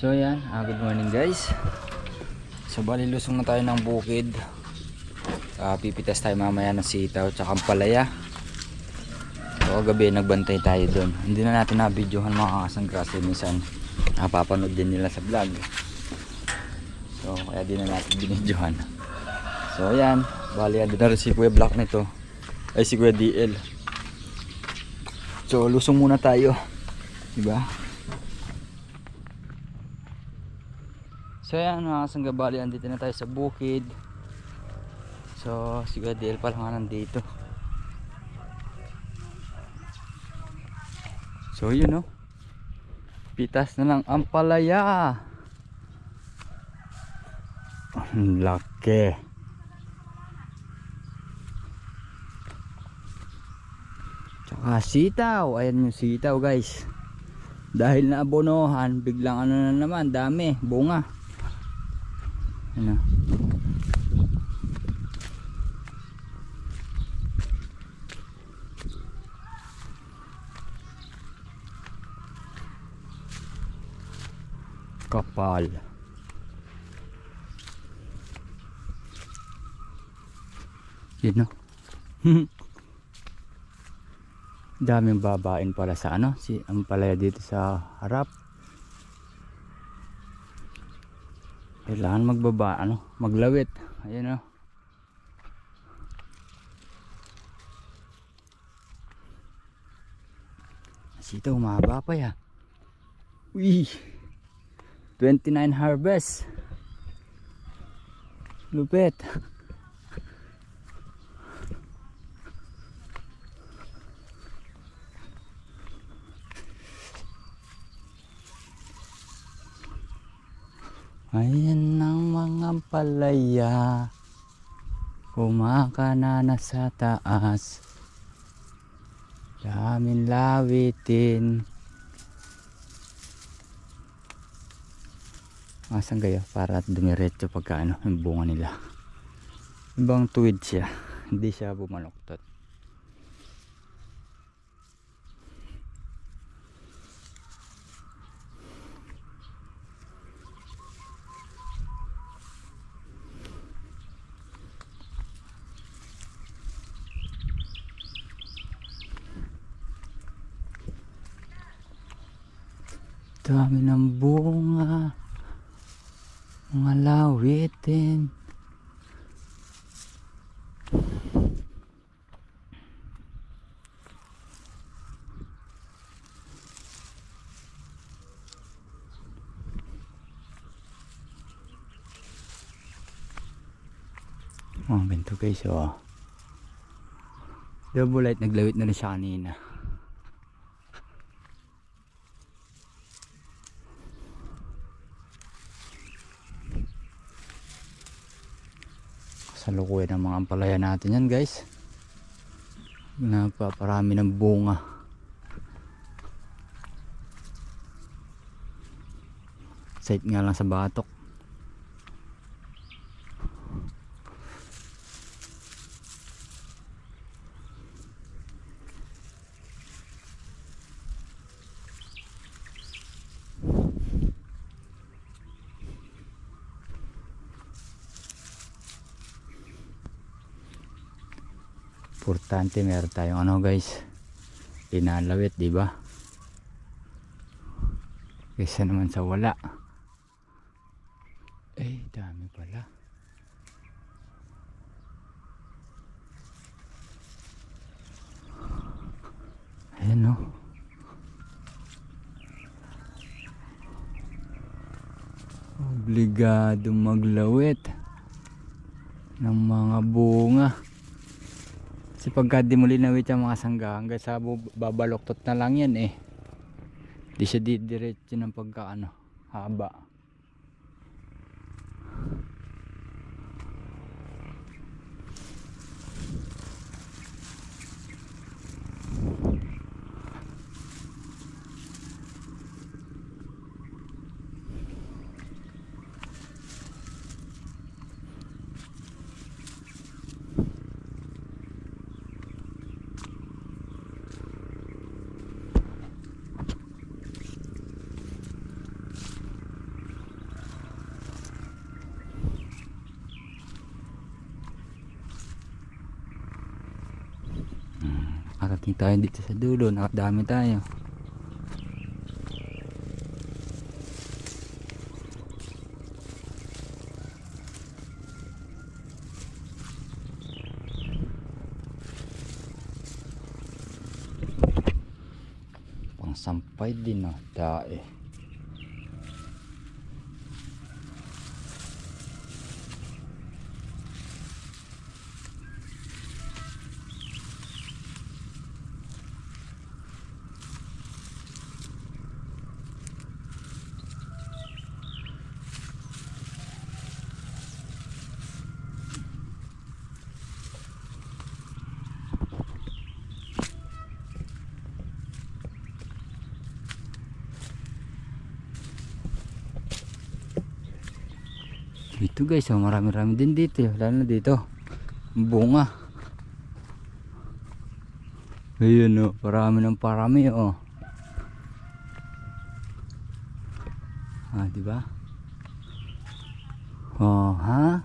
So yan, good morning guys. So bali lusong na tayo ng bukid. Pipitas tayo mamaya ng sitaw tsaka palaya. So gabi nagbantay tayo doon. Hindi na natin na-videohan mga kasangkras kasi minsan napapanood din nila sa vlog. So kaya di na natin binidyohan. So yan, bali andun na rin si Kuya Black nito. Ay si Kuya DL. So lusong muna tayo, diba? So yan mga kasanggabali, andito na tayo sa bukid. So si Kuya DL pala nga nandito. So yun no, pitas na lang ang palaya. Ang laki. Tsaka sitaw, ayan yung sitaw guys. Dahil naabonohan, biglang ano na naman, dami, bunga. Ano? Kapal. Yun no. Daming babain pala sa ano, ang palaya dito sa harap. Kailangan magbaba, maglawit. Ayan o. Sitaw, mahaba pa ya. Uy! 29 harvest. Lupit. Ayan ang mga palaya, kumakana na sa taas, daming lawitin. Asan kayo para dumiretso pagka yung bunga nila. Ibang tuwid siya, hindi siya bumaloktot. Dami ng bunga, mga lawitin. Oh, ganito guys, oh. Double light, naglawit na rin siya kanina. Salukuyan ng mga ampalaya natin yan guys. Napaparami ng bunga. Site nga lang sa batok. Importante meron tayong guys, pinalawit, di ba? Kaysa naman sa wala. Dami pala. Ayan no. Obligado maglawit ng mga bunga. Kasi pagka di mo linawit yung mga sangga, hanggang sa babaloktot na lang yan eh. Di siya didiretso ng pagka haba. Nakarating tayo dito sa dulo, nakadami tayo. Pang sampay din oh, dae. Dito guys, oh, marami-rami din dito, lalo na dito. Bunga. Ayun oh, parami ng parami oh. Ah, di ba? Oh, ha?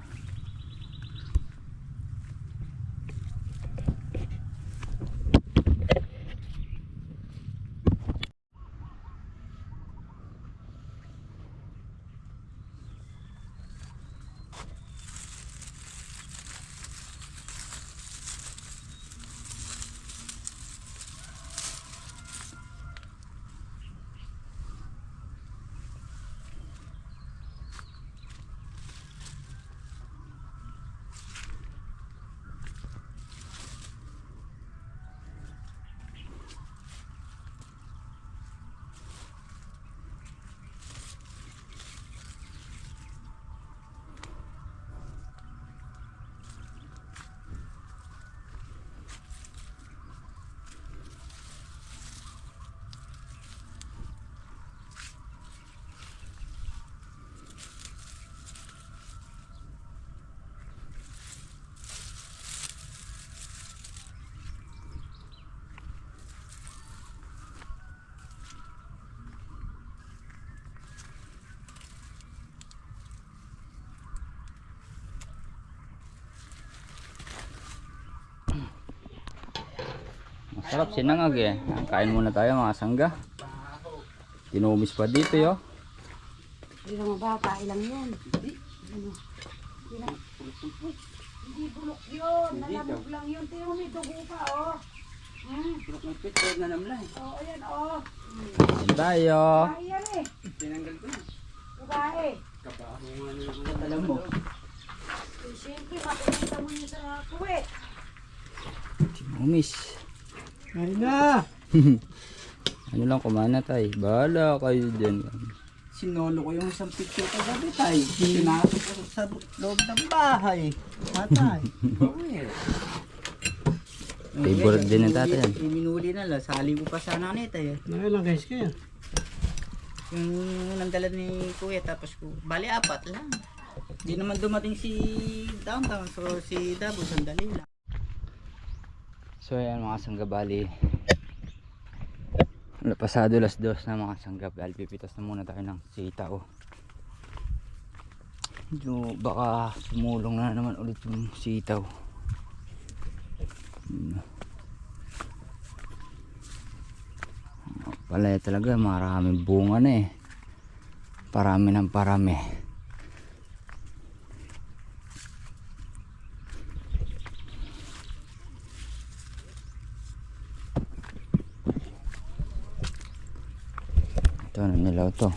Masarap sinangag eh. Kain muna tayo mga sangga. Tinumis pa dito yo. Hindi naman ba, ilang yan. Hindi bulok yun. Nalamog lang yun. Tingnan may dugo pa oh. Bulok ng pito na namlay. Oo, ayan oh. Kain tayo. Babae yan eh. Tinanggal ko na. Babae. Kabaho nga na naman. Alam mo. Eh, siyempre, makikita mo yun sa kuwet. Tinumis. Ayun na! Ano lang kumana tayo. Bahala kayo dyan. Sinolo ko yung isang picture kagabi tay. Pinasok ko sa loob ng bahay. Tatay. Favorite din ng tatay yan. Minuli na lang. Sali ko pa sana nito eh. Nakailang guys kayo? Yung nandala ni Kuya tapos ko. Bali 4 lang. Di naman dumating si downtown. So si Dabo sandali lang. So ayan mga sanggabali. Pasado las 2 na mga sanggabali. Pipitas na muna tayo ng sitaw. Medyo baka sumulong na naman ulit yung sitaw. Palaya talaga, maraming bunga na eh. Parami ng parami. Ito na nilaw to.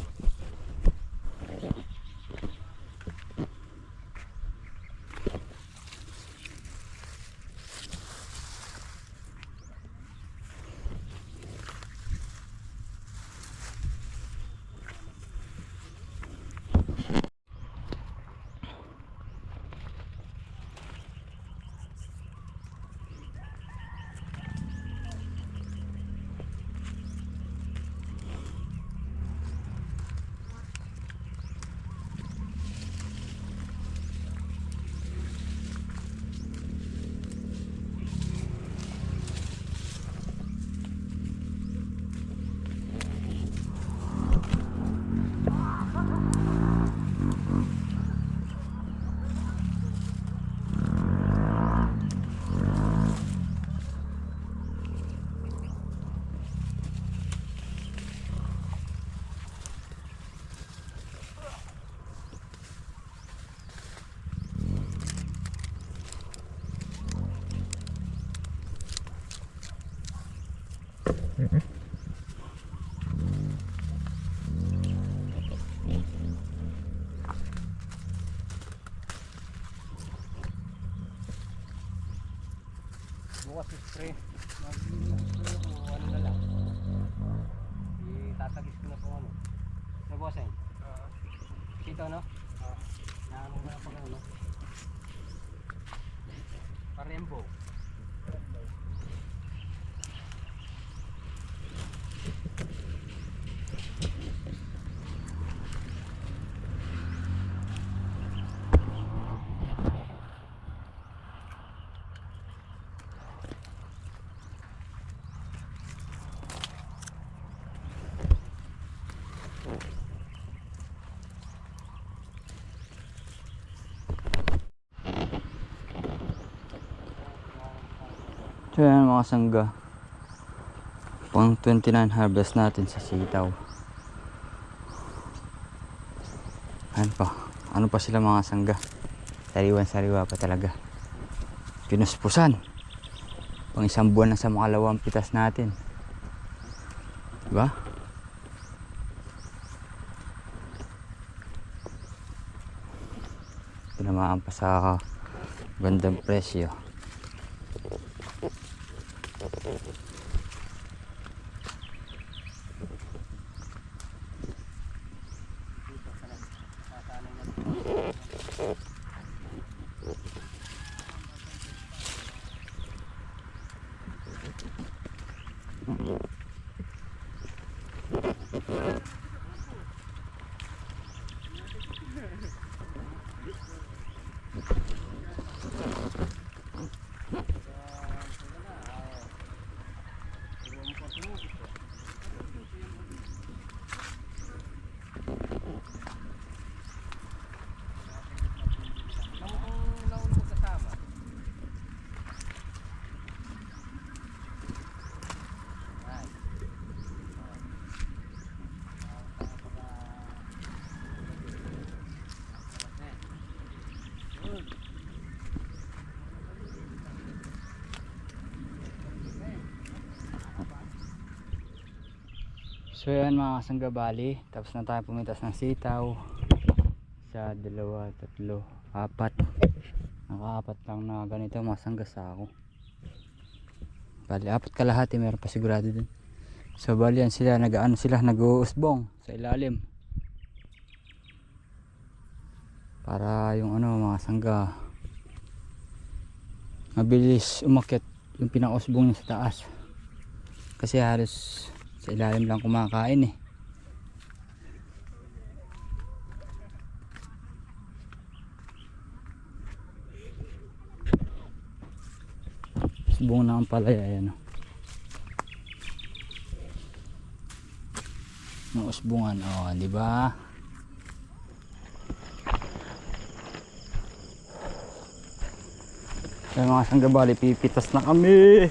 Bukas spray. Mag-spray ko ano na lang. Itatagis ko na po ano. Naboseng? Sito no? Naano ko na pag ano. Parembo. So yan mga sangga, pang 29 harvest natin sa sitaw. Ano pa sila mga sangga, sariwan-sariwa pa talaga, pinuspusan pang isang buwan na sa makalawang pitas natin, diba? Tinamaan pa sa gandang presyo. So yan mga sanggabali, tapos na tayo pumitas ng sitaw. Isa, dalawa, tatlo, apat. Nakaapat lang na ganito mga sangga sa ako. Bali, apat kalahati, meron pa sigurado din. So bali yan sila, nag-uusbong sa ilalim. Para yung mga sangga mabilis umakyat yung pinausbong niya sa taas. Kasi halos sa ilalim lang kumakain eh. Usbong na ang palaya, ayan o. Ang usbungan, o, di ba? Kaya mga sanggabali, pipitas na kami.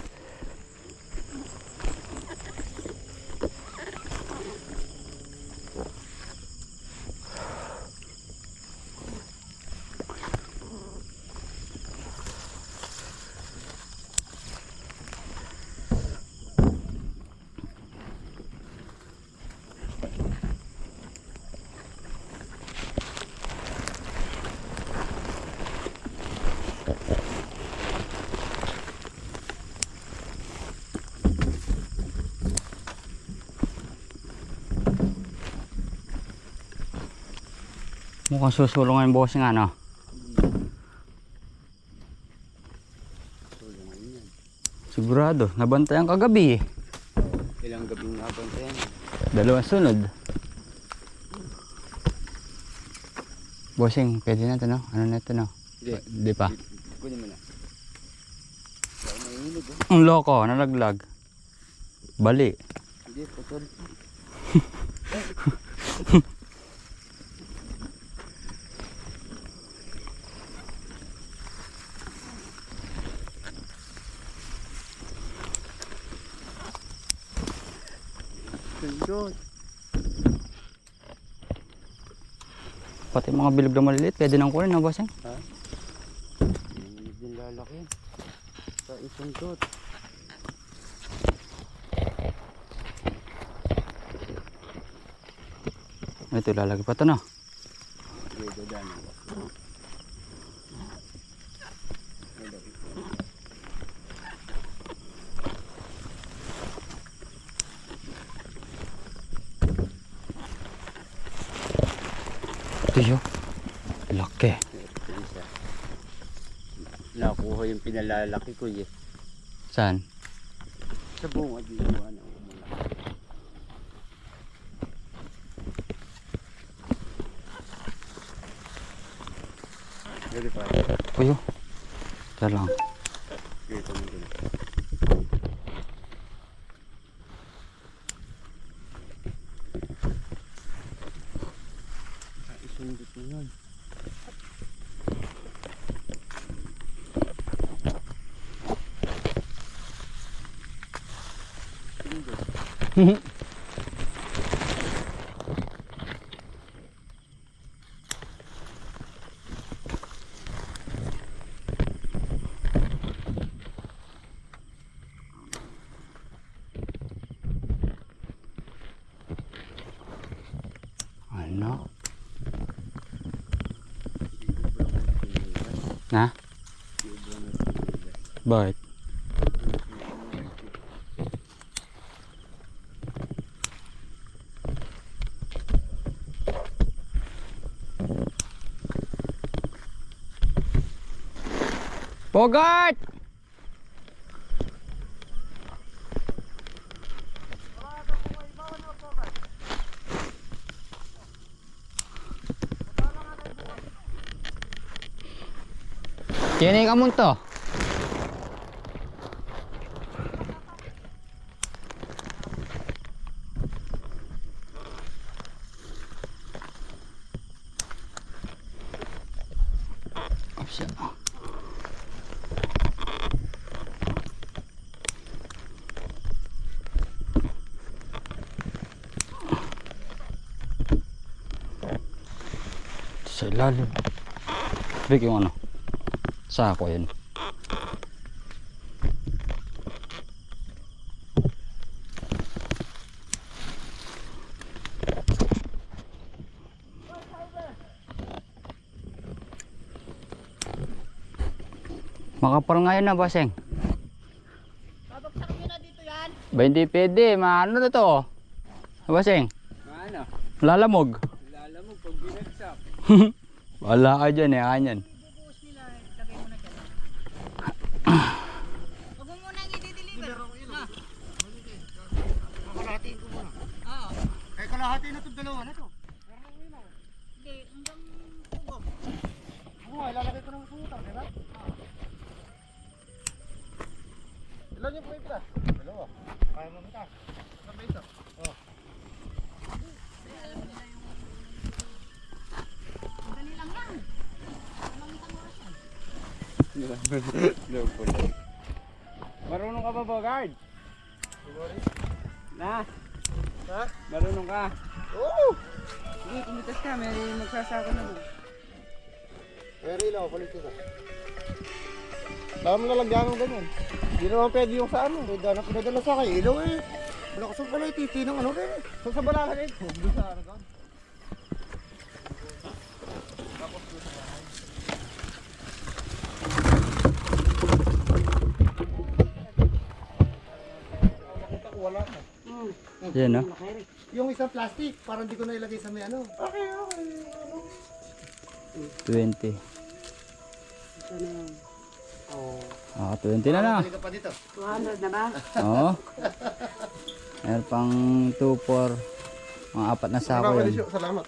Mukhang susulungan yung bossing ano. Sigurado, nabantayan kagabi eh. Ilang gabing nabantayan? 2 sunod. Bossing, pwede na ito no? Ano na ito no? Hindi pa. Pwede mo na. Kaya mahihilog Ang loko, nalaglag. Bali. Hindi, putol. Pindot. Pati mga bilog na maliliit, pwede nang kunin na bossing. Ha? Hindi din lalaki. Sa isang dot. Ito lalagay pa to, no? Dito dyan. Ito yun. Laki. Nakuha yung pinalalaki ko eh. Saan? Sa bunga dito. Ano, Dito pa. Uyo. Ito lang. Dito mo dito. Isundot mo yun. Ano? Na? Bakit? Bogart! Kini ka mo to? Sa ilalim. Big yung ano? Sako yun. Makapal ngayon na, Baseng. Babagsak nyo na dito yan. Ba hindi pwede, maano na to? Baseng, Ano? lalamog. Lalamog pag binagsak. Wala ka dyan eh, kanyan. Bubuhos nila, lagay mo na dyan. Huwag mo munang i-deliver. Na. Kakalahatiin ko muna. Oo. Eh, kalahati na itong dalawa na to. Hindi, hanggang tubog. Oo, ilalagay ko ng sutang, di ba? Ilan yung pumipila? Dalawa. Kaya mo mita. Sabi ito. Oo. Dali lang yan. Walang isang oras yan. Marunong ka ba, Bogard? Na? Ha? Marunong ka? Oo! Sige, kumitas ka. May magsasako na mo. Pero ilaw, kulit ito. Dami na lagyan ng ganyan. Hindi naman pwede yung sa ano. Pinadala sa akin. Ilaw eh. Malakas ang pala titi ng ano rin. Sa balakan ito. Doon sa ano doon. Wala na. Yan, no? Yung isang plastic, parang hindi ko na ilagay sa may ano. Okay, okay. 20. Oh. Ah, 20 na na. Balik ka pa dito. 200 na ba? Oo. Meron pang 2, 4. Mga 4 na sako yan. Salamat.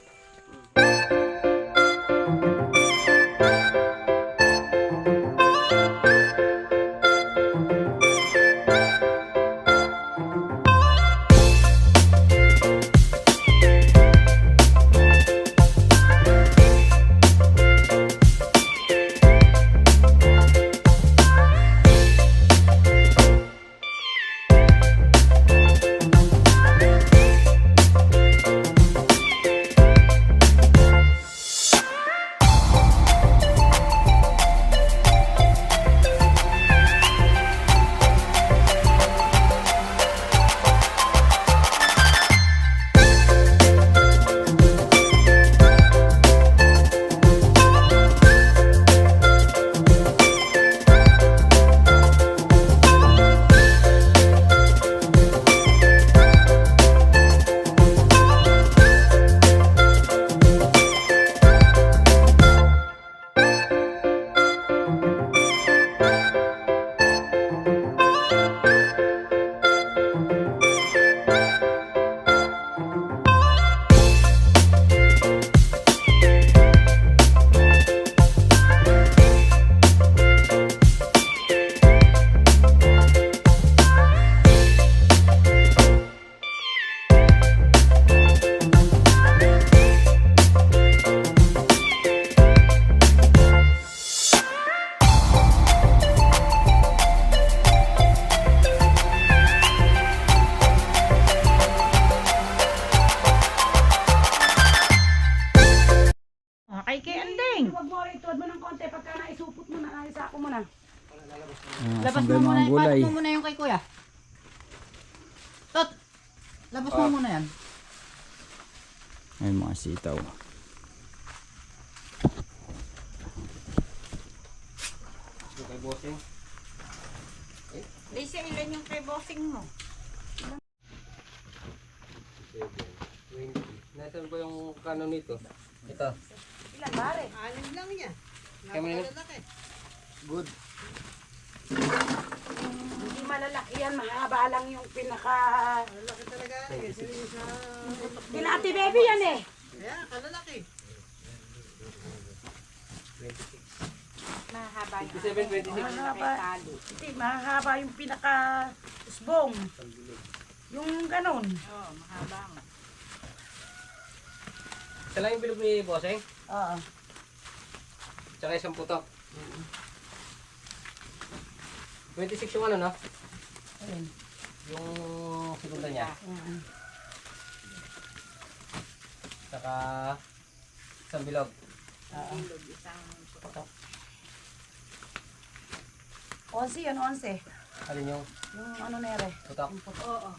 Sakay kay Andeng. Huwag mo rin, tuwad mo ng konti. Pagka naisupot mo na, naisako mo na. Labas Sangga mo muna, mga gulay. ipatong mo muna yung kay kuya. Tot! Labas mo muna yan. Ay mga sitaw. Kay bossing. Lisa, ilan yung kay bossing mo? Nasaan ba yung kano nito? Ito. Ilan, pare? Kaya mo na yun? Good. Hindi malalaki yan, mahaba lang yung pinaka... Malalaki talaga. Kinati baby yan eh. Mahaba yung 27, 26. mahaba. Hindi, mahaba yung pinaka usbong. Yung ganon. Oo, mahaba nga. Isa lang yung bilog ni bossing. Oo. Tsaka isang putok. 26 yung ano, no? Ayun. Yung segunda niya. Saka isang bilog. Oo. 11 yun, 11. Alin yung Yung ano nere. putok? Oo.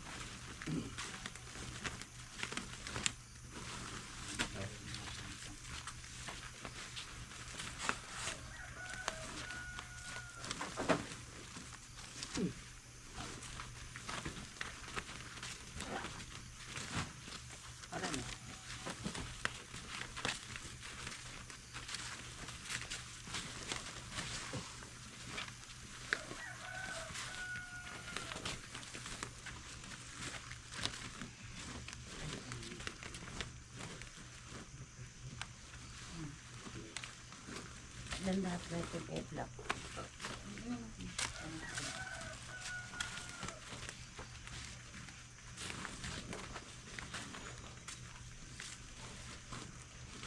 Ilan lahat na ito etlap?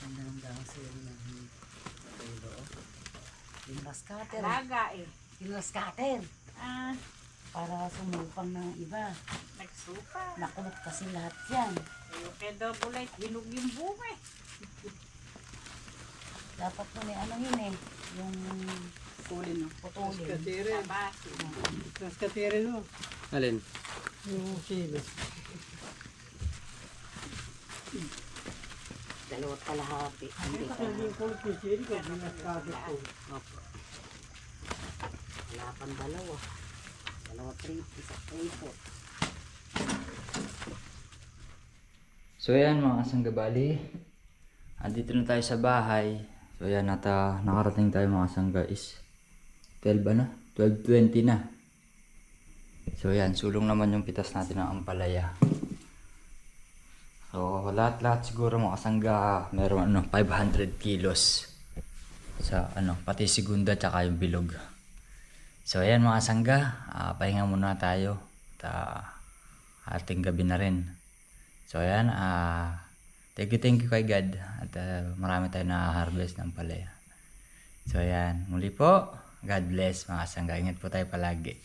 Ang dalang sa'yo na scatter. Laga eh. Scatter. Ah. Para sumupang ng iba. Nagsupa. Nakulot kasi lahat yan. Yung kay double light, hinog yung bunga eh. Dapat mo na ano yun eh. Yung putulin. No? Putulin. Kaskatirin mo. Alin? Yung silo. Dalawat kalahati. Hindi ka. Yung pulpisi, ko binaskadit ko. Wala pang dalawa. Dalawa 3, isa 3. So ayan mga kasanggabali. Andito na tayo sa bahay. So ayan, nakarating tayo mga kasangga is 12 ano? 12:20 na. So ayan, sulong naman yung pitas natin ng ampalaya. So lahat siguro mga kasangga meron 500 kilos. Sa pati segunda tsaka yung bilog. So ayan mga kasangga, pahinga muna tayo. Ating gabi na rin. So ayan, thank you kay God at marami tayong na-harvest ng palaya. So ayan, muli po, God bless mga kasangga. Ingat po tayo palagi.